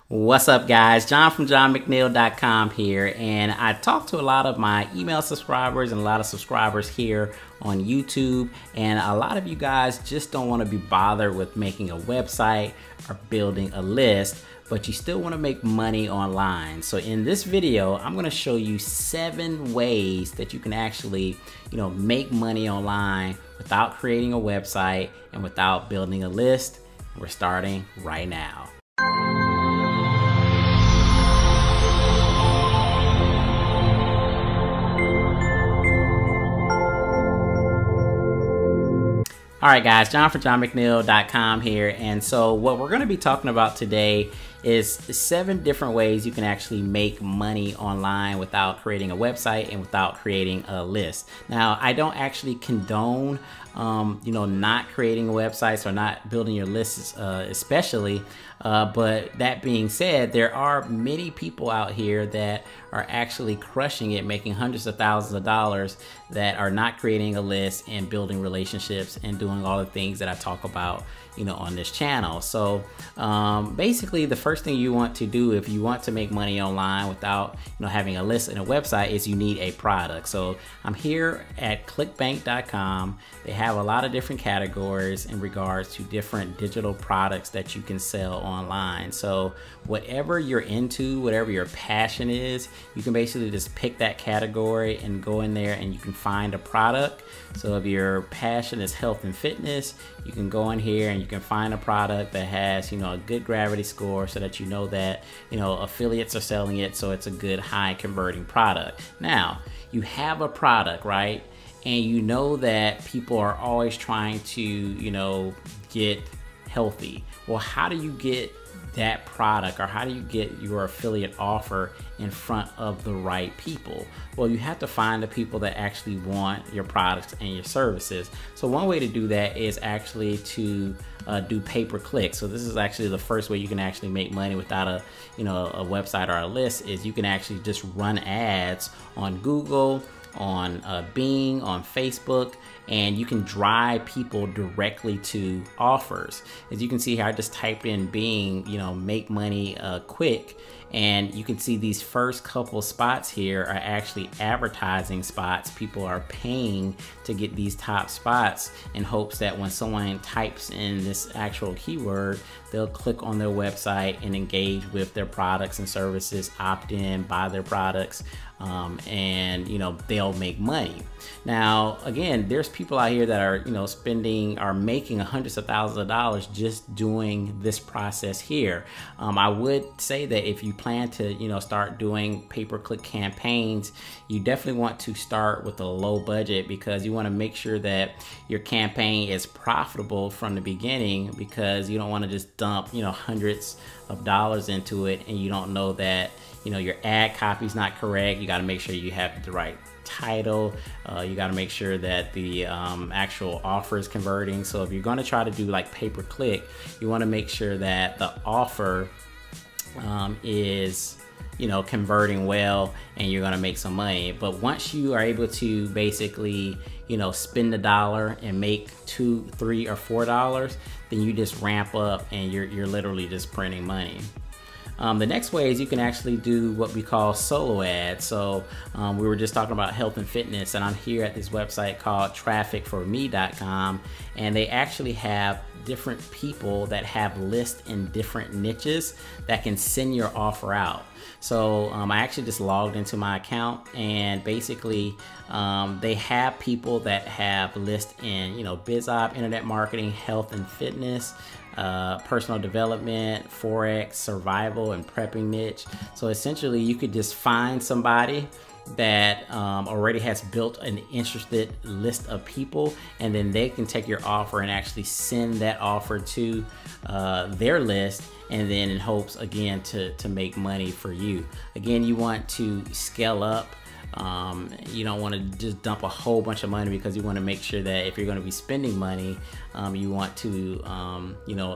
What's up, guys? John from johnmcneil.com here, and I talked to a lot of my email subscribers and a lot of subscribers here on YouTube, and a lot of you guys just don't want to be bothered with making a website or building a list, but you still want to make money online. So in this video, I'm going to show you 7 ways that you can actually, make money online without creating a website and without building a list. We're starting right now. All right, guys, John from johnmcneil.com here. And so what we're going to be talking about today is 7 different ways you can actually make money online without creating a website and without creating a list. Now, I don't actually condone, not creating websites or not building your lists, especially. But that being said, there are many people out here that are actually crushing it, making hundreds of thousands of dollars that are not creating a list and building relationships and doing all the things that I talk about, on this channel. So basically, the first thing you want to do if you want to make money online without having a list and a website is you need a product. So I'm here at clickbank.com. They have a lot of different categories in regards to different digital products that you can sell online. So whatever you're into, whatever your passion is, you can basically just pick that category and go in there and you can find a product. So if your passion is health and fitness, you can go in here and you can find a product that has, a good gravity score so that that, affiliates are selling it. So it's a good high converting product. Now you have a product, right? And you know that people are always trying to, get healthy. Well, how do you get that product, or how do you get your affiliate offer in front of the right people? Well, you have to find the people that actually want your products and your services. So one way to do that is actually to do pay-per-click. So this is actually the first way you can actually make money without a website or a list, is you can actually just run ads on Google, on Bing, on Facebook, and you can drive people directly to offers. As you can see here, I just typed in Bing, make money quick, and you can see these first couple spots here are actually advertising spots. People are paying to get these top spots in hopes that when someone types in this actual keyword, they'll click on their website and engage with their products and services, opt in, buy their products, and they'll make money. Now, again, there's people out here that are making hundreds of thousands of dollars just doing this process here. I would say that if you plan to start doing pay-per-click campaigns, you definitely want to start with a low budget, because you want to make sure that your campaign is profitable from the beginning, because you don't want to just dump hundreds of dollars into it and you don't know that your ad copy is not correct. You got to make sure you have the right title. You got to make sure that the actual offer is converting. So if you're going to try to do like pay-per-click, you want to make sure that the offer is converting well and you're going to make some money. But once you are able to basically spend $1 and make $2, $3, or $4, then you just ramp up and you're literally just printing money. The next way is you can actually do what we call solo ads. So we were just talking about health and fitness, and I'm here at this website called trafficforme.com, and they actually have different people that have lists in different niches that can send your offer out. So I actually just logged into my account, and basically they have people that have lists in BizOp, internet marketing, health and fitness, personal development, forex, survival, and prepping niche. So essentially you could just find somebody that already has built an interested list of people, and then they can take your offer and actually send that offer to their list, and then in hopes again to make money for you. Again, you want to scale up. You don't want to just dump a whole bunch of money, because you want to make sure that if you're going to be spending money, you want to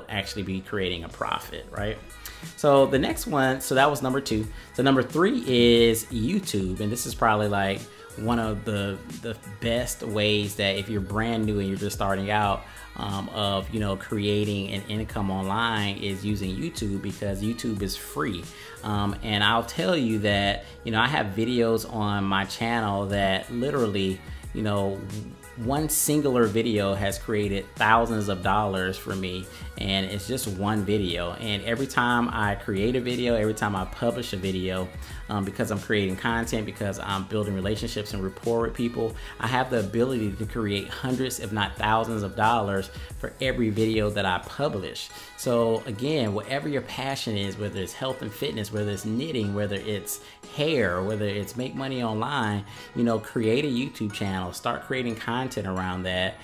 actually be creating a profit, right? So the next one, so that was number 2. So number 3 is YouTube, and this is probably like one of the best ways that if you're brand new and you're just starting out of creating an income online is using YouTube, because YouTube is free. And I'll tell you that I have videos on my channel that literally one singular video has created thousands of dollars for me, and it's just one video. And every time I create a video, every time I publish a video, because I'm creating content, because I'm building relationships and rapport with people, I have the ability to create hundreds if not thousands of dollars for every video that I publish. So again, whatever your passion is, whether it's health and fitness, whether it's knitting, whether it's hair, whether it's make money online, create a YouTube channel, start creating content around that,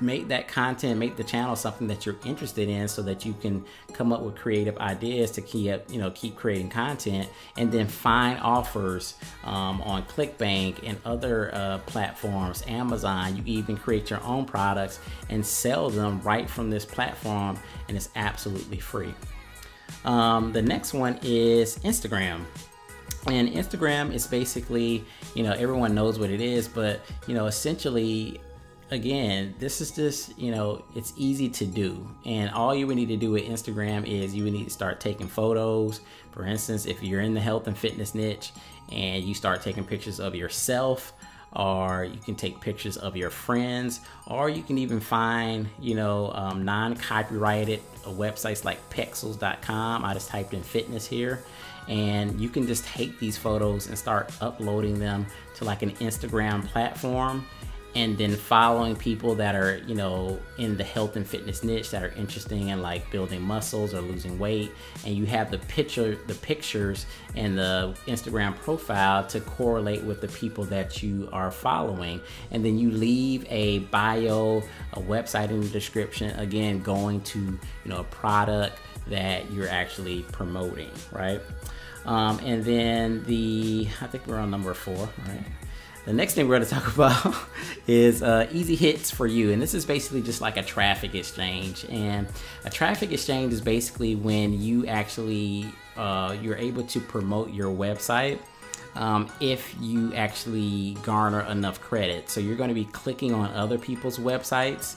make that content, make the channel something that you're interested in, so that you can come up with creative ideas to keep creating content, and then find offers on ClickBank and other platforms, Amazon. You even create your own products and sell them right from this platform, and it's absolutely free. The next one is Instagram. And Instagram is basically, everyone knows what it is, but essentially, again, this is just, it's easy to do. And all you would need to do with Instagram is you would need to start taking photos. For instance, if you're in the health and fitness niche and you start taking pictures of yourself, or you can take pictures of your friends, or you can even find, non-copyrighted websites like pexels.com. I just typed in fitness here, and you can just take these photos and start uploading them to like an Instagram platform, and then following people that are, in the health and fitness niche that are interested in like building muscles or losing weight. And you have the pictures and the Instagram profile to correlate with the people that you are following. And then you leave a bio, a website in the description, again, going to, a product that you're actually promoting, right? And then I think we're on number 4, right? The next thing we're going to talk about is Easyhits for you. And this is basically just like a traffic exchange. And a traffic exchange is basically when you actually, you're able to promote your website if you actually garner enough credit. So you're going to be clicking on other people's websites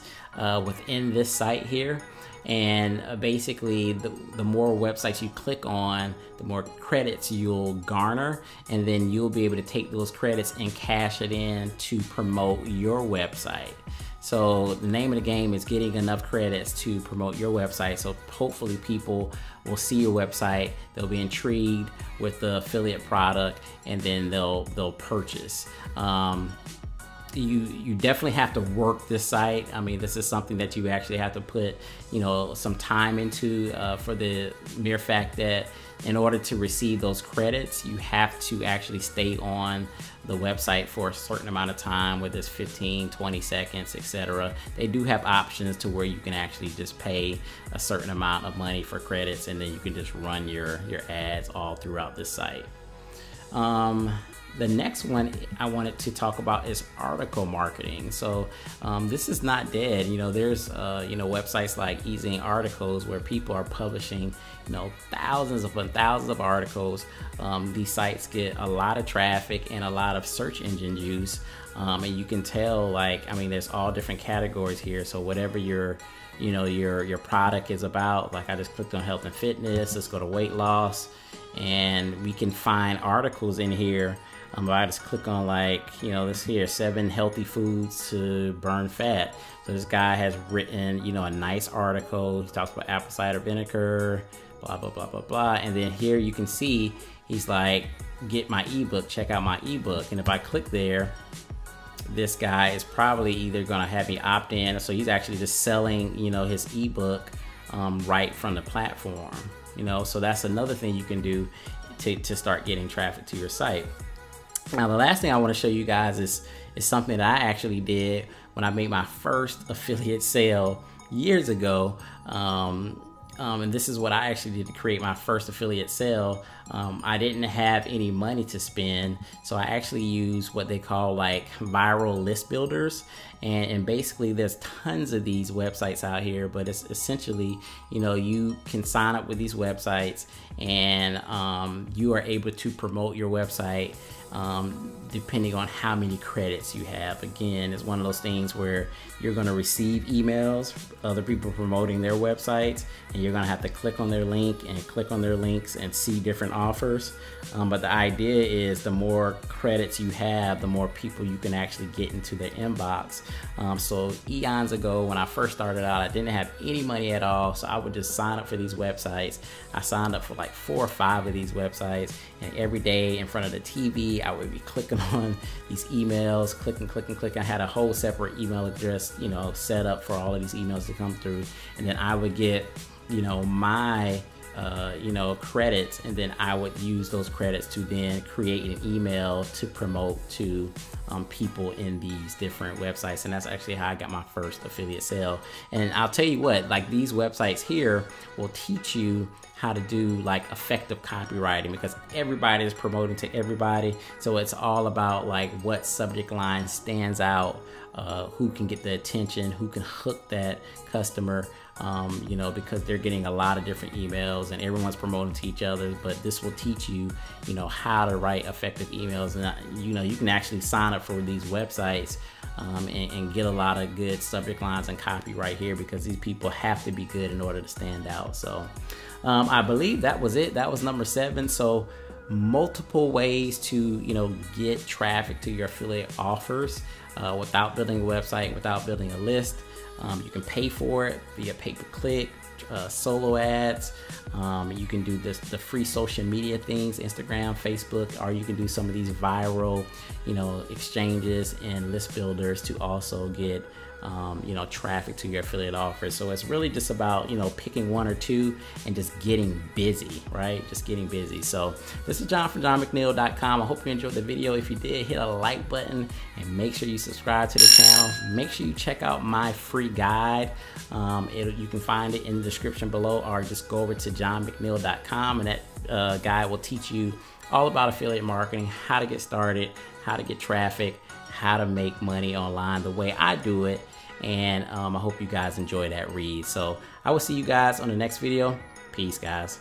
within this site here. And basically the more websites you click on, the more credits you'll garner, and then you'll be able to take those credits and cash it in to promote your website. So the name of the game is getting enough credits to promote your website. So hopefully people will see your website, they'll be intrigued with the affiliate product, and then they'll purchase. You definitely have to work this site. I mean, this is something that you actually have to put, some time into, for the mere fact that in order to receive those credits, you have to actually stay on the website for a certain amount of time, whether it's 15, 20 seconds, etc. They do have options to where you can actually just pay a certain amount of money for credits, and then you can just run your ads all throughout this site. The next one I wanted to talk about is article marketing. So this is not dead. There's websites like Easy Articles where people are publishing thousands of articles. These sites get a lot of traffic and a lot of search engine use, and you can tell, there's all different categories here. So whatever your product is about, like I just clicked on health and fitness, let's go to weight loss, and we can find articles in here. I just click on this here, 7 healthy foods to burn fat. So this guy has written, a nice article. He talks about apple cider vinegar, blah, blah, blah, blah, blah. And then here you can see, he's like, get my ebook, check out my ebook. And if I click there, this guy is probably either gonna have me opt in. So he's actually just selling, his ebook right from the platform. So that's another thing you can do to start getting traffic to your site. Now, the last thing I want to show you guys is something that I actually did when I made my first affiliate sale years ago. and this is what I actually did to create my first affiliate sale. I didn't have any money to spend, so I actually used what they call like viral list builders. And basically there's tons of these websites out here, but it's essentially, you can sign up with these websites, and you are able to promote your website depending on how many credits you have. Again, it's one of those things where you're going to receive emails, other people promoting their websites, and you're going to have to click on their link and click on their links and see different offers. But the idea is the more credits you have, the more people you can actually get into their inbox. So eons ago, when I first started out, I didn't have any money at all, so I would just sign up for these websites. I signed up for like 4 or 5 of these websites, and every day in front of the TV, I would be clicking on these emails, clicking. I had a whole separate email address, set up for all of these emails to come through, and then I would get, my credits, and then I would use those credits to then create an email to promote to people in these different websites. And that's actually how I got my first affiliate sale. And I'll tell you what, like, these websites here will teach you how to do like effective copywriting, because everybody is promoting to everybody. So it's all about like what subject line stands out, who can get the attention, who can hook that customer, because they're getting a lot of different emails and everyone's promoting to each other. But this will teach you, how to write effective emails. And, you can actually sign up for these websites and get a lot of good subject lines and copy right here, because these people have to be good in order to stand out. So I believe that was it. That was number 7. So multiple ways to, get traffic to your affiliate offers without building a website, without building a list. You can pay for it via pay-per-click, solo ads. You can do the free social media things, Instagram, Facebook, or you can do some of these viral, exchanges and list builders to also get, traffic to your affiliate offers. So it's really just about, picking one or two and just getting busy, right? Just getting busy. So this is John from JohnMcNeil.com. I hope you enjoyed the video. If you did, hit a like button and make sure you subscribe to the channel. Make sure you check out my free guide. You can find it in the description below, or just go over to JohnMcNeil.com, and that guide will teach you all about affiliate marketing, how to get started, how to get traffic, how to make money online the way I do it. And I hope you guys enjoy that read. So I will see you guys on the next video. Peace, guys.